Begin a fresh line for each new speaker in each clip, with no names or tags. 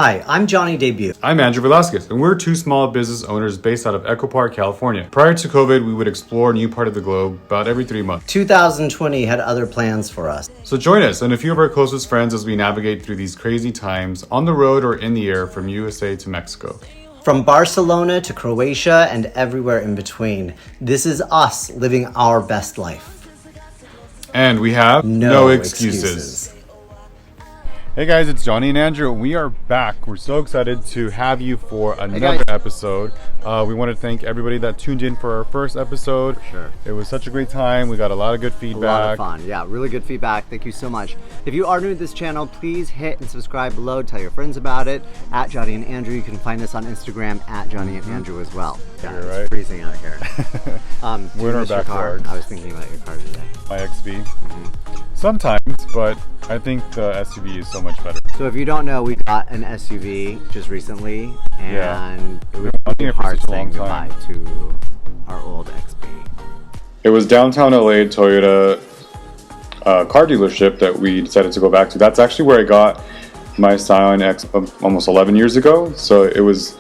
Hi, I'm Johnny Debut.
I'm Andrew Velasquez, and we're two small business owners based out of Echo Park, California. Prior to COVID, we would explore a new part of the globe about every 3 months.
2020 had other plans for us.
So join us and a few of our closest friends as we navigate through these crazy times on the road or in the air from USA to Mexico.
From Barcelona to Croatia and everywhere in between, this is us living our best life.
And we have
no excuses.
Hey guys, it's Johnny and Andrew. We are back. We're so excited to have you for another episode. We want to thank everybody that tuned in for our first episode.
Sure.
It was such a great time. We got a lot of good feedback.
A lot of fun. Yeah, really good feedback. Thank you so much. If you are new to this channel, please hit and subscribe below. Tell your friends about it. At Johnny and Andrew. You can find us on Instagram at Johnny and Andrew as well. Yeah,
You're
it's
right.
freezing out here.
We're in our backyard.
I was thinking about your car today.
My XV. Sometimes, but I think the SUV is so much better.
So if you don't know, we got an SUV just recently, and it was
wanting
a
it for
hard
such a
thing
long time.
to buy to our old XB.
It was downtown LA Toyota car dealership that we decided to go back to. That's actually where I got my Scion X almost 11 years ago. So it was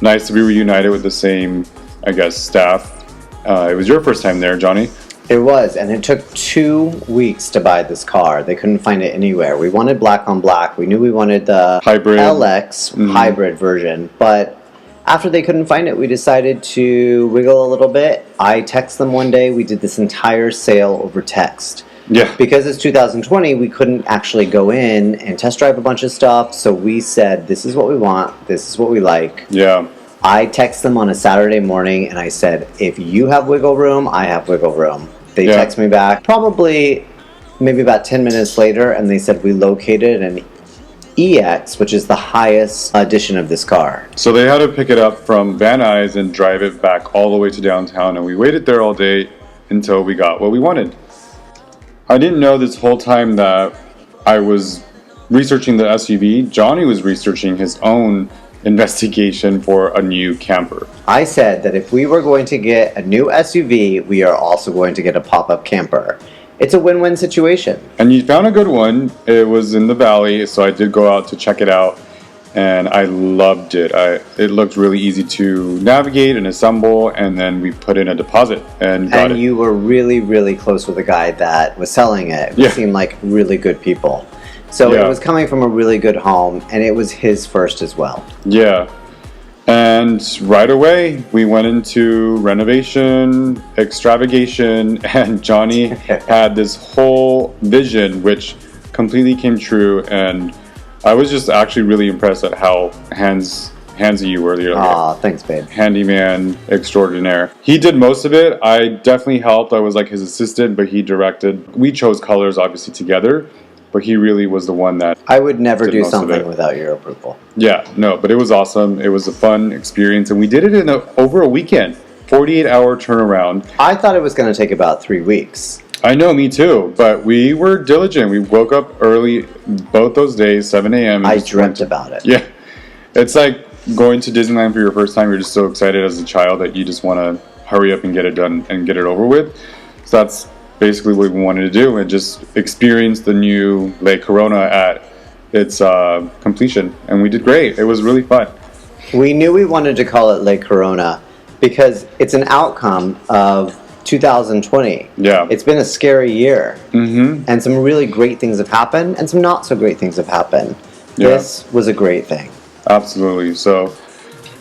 nice to be reunited with the same, I guess, staff. It was your first time there, Johnny.
It was, and it took 2 weeks to buy this car. They couldn't find it anywhere. We wanted black on black. We knew we wanted the
Hybrid.
LX hybrid version, but after they couldn't find it, we decided to wiggle a little bit. I texted them one day. We did this entire sale over text.
Yeah.
Because it's 2020, we couldn't actually go in and test drive a bunch of stuff, so we said, this is what we want, this is what we like.
Yeah.
I texted them on a Saturday morning, and I said, if you have wiggle room, I have wiggle room. They text me back probably maybe about 10 minutes later, and they said we located an EX, which is the highest edition of this car.
So they had to pick it up from Van Nuys and drive it back all the way to downtown, and we waited there all day until we got what we wanted. I didn't know this whole time that I was researching the SUV. Johnny was researching his own investigation for a new camper.
I said that if we were going to get a new SUV, we are also going to get a pop-up camper. It's a win-win situation.
And you found a good one. It was in the valley, so I did go out to check it out, and I loved it. It looked really easy to navigate and assemble, and then we put in a deposit and got it.
And you were really, really close with the guy that was selling it. We seemed like really good people. So it was coming from a really good home, and it was his first as well.
Yeah. And right away, we went into renovation, extravagation, and Johnny had this whole vision, which completely came true. And I was just actually really impressed at how handsy you were.
Aw, thanks, babe.
Handyman extraordinaire. He did most of it. I definitely helped. I was like his assistant, but he directed. We chose colors, obviously, together. But he really was the one that
I would never do something without your approval.
Yeah, no, but it was awesome. It was a fun experience, and we did it in over a weekend, 48-hour turnaround.
I thought it was going to take about 3 weeks.
I know, me too, but we were diligent. We woke up early both those days, 7 a.m.
I dreamt about it.
Yeah, it's like going to Disneyland for your first time. You're just so excited as a child that you just want to hurry up and get it done and get it over with. So that's basically what we wanted to do, and just experience the new Lake Corona at its completion, and we did great. It was really fun.
We knew we wanted to call it Lake Corona because it's an outcome of 2020.
Yeah.
It's been a scary year, and some really great things have happened, and some not so great things have happened.
Yeah.
This was a great thing.
Absolutely. So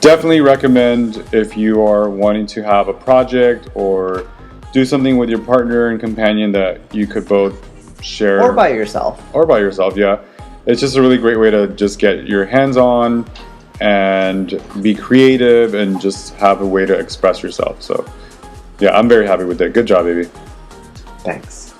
definitely recommend if you are wanting to have a project or do something with your partner and companion that you could both share.
Or by yourself.
Or by yourself, yeah. It's just a really great way to just get your hands on and be creative and just have a way to express yourself. So, yeah, I'm very happy with it. Good job, baby.
Thanks.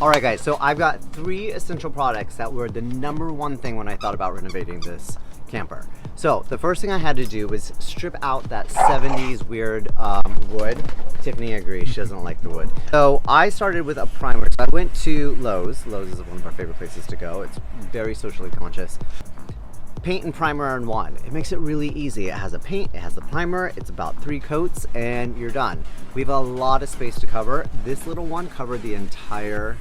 All right, guys, so I've got 3 essential products that were the #1 thing when I thought about renovating this camper. So the first thing I had to do was strip out that 70s weird wood. Tiffany agrees, she doesn't like the wood. So I started with a primer. So I went to Lowe's. Lowe's is one of our favorite places to go. It's very socially conscious. Paint and primer in one. It makes it really easy. It has a paint, it has the primer, it's about 3 coats, and you're done. We have a lot of space to cover. This little one covered the entire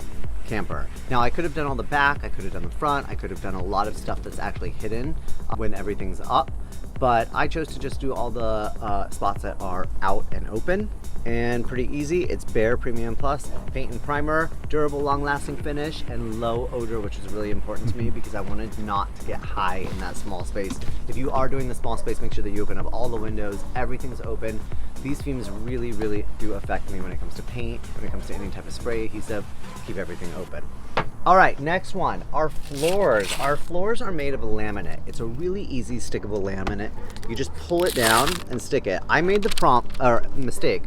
camper. Now I could have done all the back, I could have done the front, I could have done a lot of stuff that's actually hidden when everything's up, but I chose to just do all the spots that are out and open, and pretty easy. It's Behr Premium Plus, paint and primer, durable, long-lasting finish, and low odor, which is really important to me because I wanted not to get high in that small space. If you are doing the small space, make sure that you open up all the windows, everything's open. These fumes really, really do affect me when it comes to paint, when it comes to any type of spray adhesive. Keep everything open. All right, next one, our floors. Our floors are made of laminate. It's a really easy stickable laminate. You just pull it down and stick it. I made the mistake,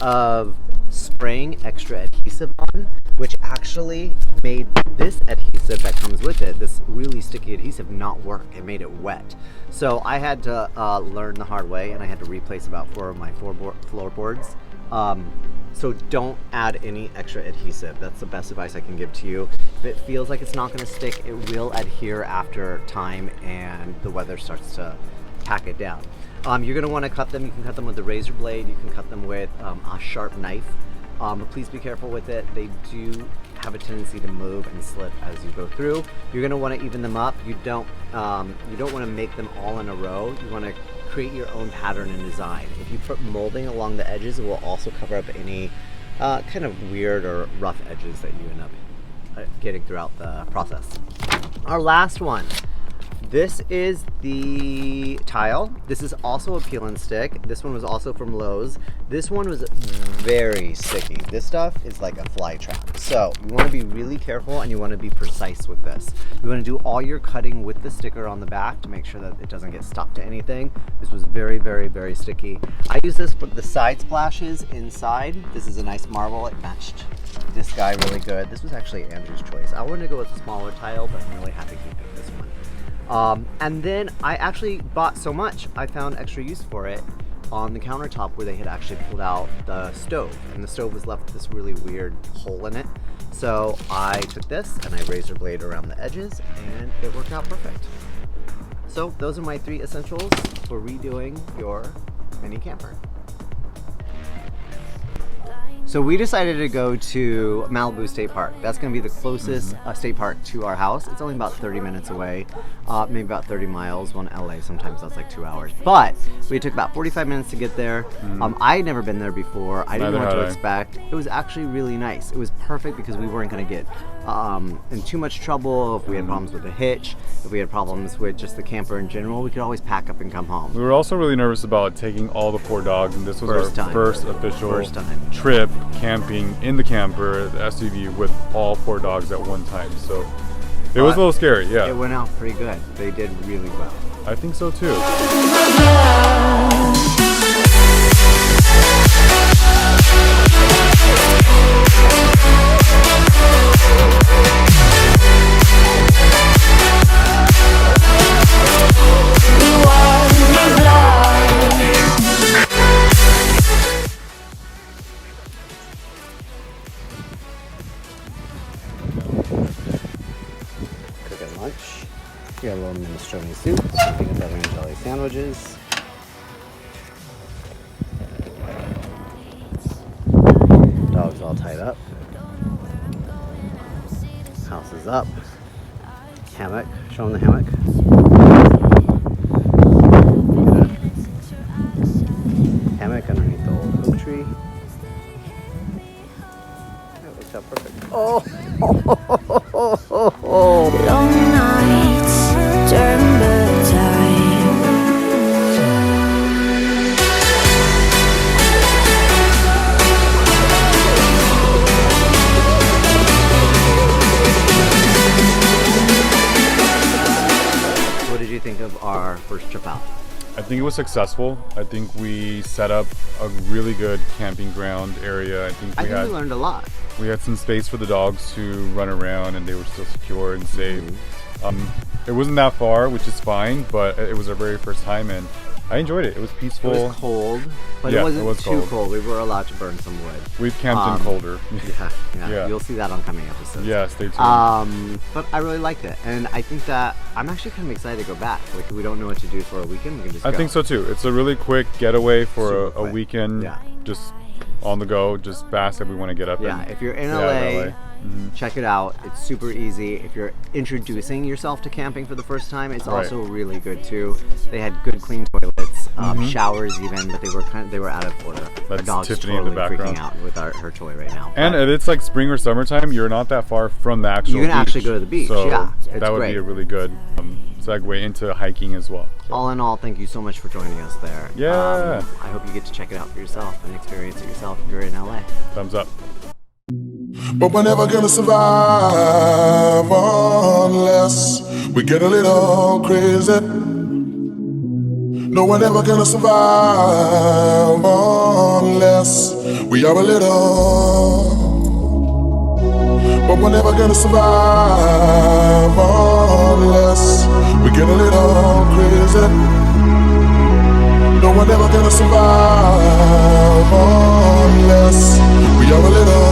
of spraying extra adhesive on, which actually made this adhesive that comes with it, this really sticky adhesive, not work. It made it wet. So I had to learn the hard way, and I had to replace about 4 of my floorboards. So don't add any extra adhesive. That's the best advice I can give to you. If it feels like it's not gonna stick, it will adhere after time and the weather starts to pack it down. You're gonna wanna cut them. You can cut them with a razor blade. You can cut them with a sharp knife. But please be careful with it. They do have a tendency to move and slip as you go through. You're gonna wanna even them up. You don't wanna make them all in a row. You wanna create your own pattern and design. If you put molding along the edges, it will also cover up any kind of weird or rough edges that you end up getting throughout the process. Our last one. This is the tile. This is also a peel and stick. This one was also from Lowe's. This one was very sticky. This stuff is like a fly trap. So you want to be really careful and you want to be precise with this. You want to do all your cutting with the sticker on the back to make sure that it doesn't get stuck to anything. This was very, very, very sticky. I use this for the side splashes inside. This is a nice marble. It matched this guy really good. This was actually Andrew's choice. I wanted to go with a smaller tile, but I'm really happy keeping this one. And then I actually bought so much, I found extra use for it on the countertop where they had actually pulled out the stove, and the stove was left with this really weird hole in it. So I took this and I razor blade around the edges and it worked out perfect. So those are my 3 essentials for redoing your mini camper. So we decided to go to Malibu State Park. That's going to be the closest state park to our house. It's only about 30 minutes away, maybe about 30 miles. Well, in LA, sometimes that's like 2 hours. But we took about 45 minutes to get there. I had never been there before. I didn't know what to expect. It was actually really nice. It was perfect because we weren't going to get in too much trouble. If we had problems with the hitch, if we had problems with just the camper in general, we could always pack up and come home.
We were also really nervous about taking all the 4 dogs, and this was our first official trip camping in the camper, the SUV, with all 4 dogs at one time. So it was a little scary, yeah.
It went out pretty good. They did really well.
I think so too.
Lunch. We got a little minestrone soup, some peanut butter and jelly sandwiches. Dog's all tied up. House is up. Hammock. Show them the hammock. Hammock underneath the old oak tree. That worked out perfect. Oh!
Long nights, December time.
What did you think of our first trip out?
I think it was successful. I think we set up a really good camping ground area. I think we
learned a lot.
We had some space for the dogs to run around, and they were still secure and safe. It wasn't that far, which is fine, but it was our very first time, and I enjoyed it. It was peaceful.
It was cold, but it wasn't too cold. We were allowed to burn some wood.
We've camped in colder.
Yeah. You'll see that on coming episodes.
Yeah, stay tuned.
But I really liked it, and I think that I'm actually kind of excited to go back. Like, if we don't know what to do for a weekend, we can just go.
I think so too. It's a really quick getaway for a weekend. Yeah. Just on the go, just fast if we want to get up.
Yeah, if you're in LA, Check it out. It's super easy. If you're introducing yourself to camping for the first time, it's also really good too. They had good clean toilets, showers even, but they were out of order. Our
That's
dog's
Tiffany
totally
in the background.
freaking out with her toy right now.
And if it's like spring or summertime, you're not that far from the actual
you can actually
beach.
go to the beach.
So
yeah, it's
that would
great.
be a really good segue into hiking as well. So.
All in all, thank you so much for joining us there.
Yeah.
I hope you get to check it out for yourself and experience it yourself if you're in LA.
Thumbs up.
But we're never gonna survive unless we get a little crazy. No, we're never gonna survive unless we are a little. But we're never gonna survive unless we get a little crazy. No, we're never gonna survive unless we are a little.